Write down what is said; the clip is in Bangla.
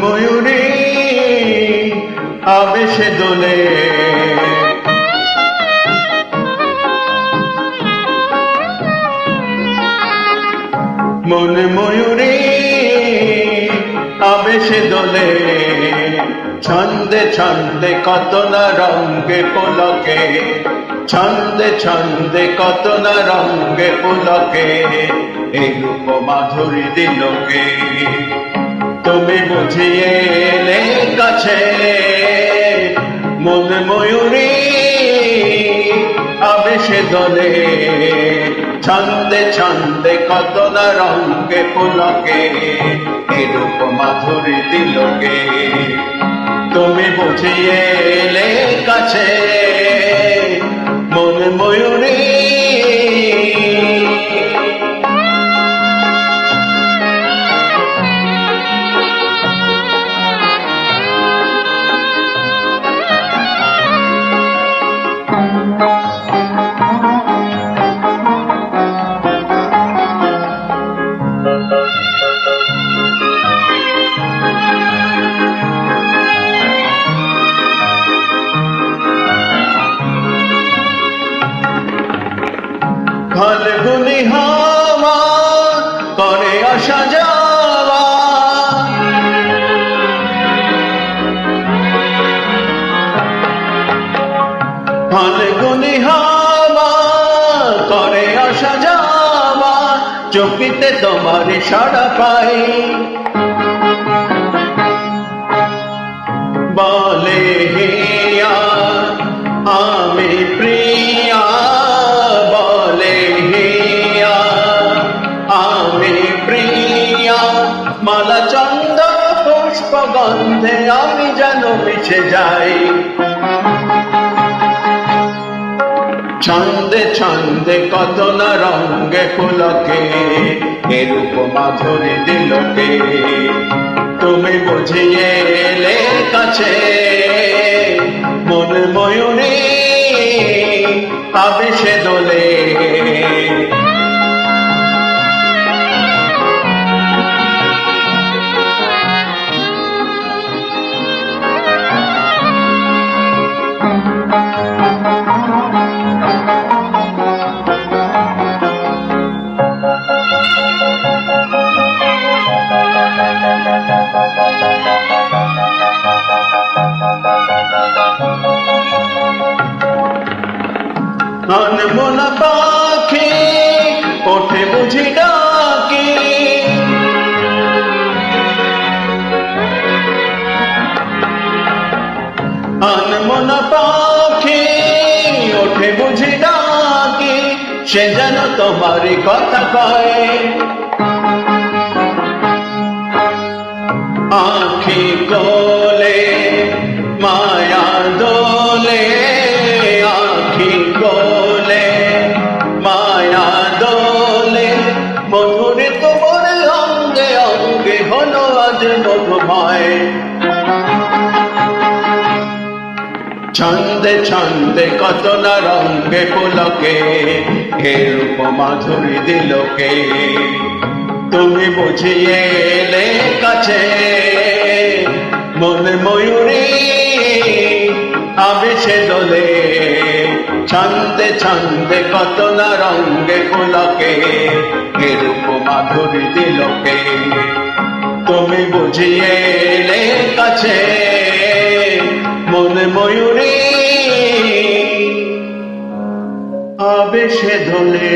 ময়ূরী আবেশে দোলে, মন ময়ূরী আবেশে দোলে, ছন্দে ছন্দে কত না রঙে পুলকে, ছন্দে ছন্দে কত না রঙে পুলকে, এই রূপ মাধুরী দিলকে। তুমি বুঝিয়ে এলে কাছে, মন ময়ূরী আবেশে দোলে, ছন্দে ছন্দে কত না রঙে পুলকে, এই রূপ মাধুরী দিলকে। তুমি বুঝিয়ে এলে কাছে, মন ময়ূরী। ফাল্গুনি হাওয়া করে আসা যাওয়া, ফাল্গুনি হাওয়া করে আসা যাওয়া, চোখেতে তোমার সাড়া পাই, বলে হিয়া আমি প্রিয়া, মালা চন্দন পুষ্প গন্ধে আমি যেন মিশে যাই, ছন্দে ছন্দে কত না রঙে পুলকে, এ রূপ মাধুরী দিলকে। তুমি বুঝিয়ে এলে কাছে, মন ময়ূরী আবেশে দোলে, আনমনা পাখি ওঠে বুঝি ডাকি, আনমনা পাখি ওঠে বুঝি ডাকি, সে যেন তোমারই কথা কয়, আখি কোলে মায়া দোলে, আখি কোলে মায়া দোলে, মধুরে তোমার অঙ্গে অঙ্গে হলো আজ মধুময়, ছন্দে ছন্দে কত না রঙে পুলকে, হে রূপ মাধুরী দিলকে। তুমি বুঝিয়ে এলে কাছে, মন ময়ূরী আবেশে দোলে, ছন্দে ছন্দে কত না রঙে পুলকে, হে রূপ মাধুরী দিলকে। তুমি বুঝিয়ে এলে কাছে, মন ময়ূরী আবেশে দোলে।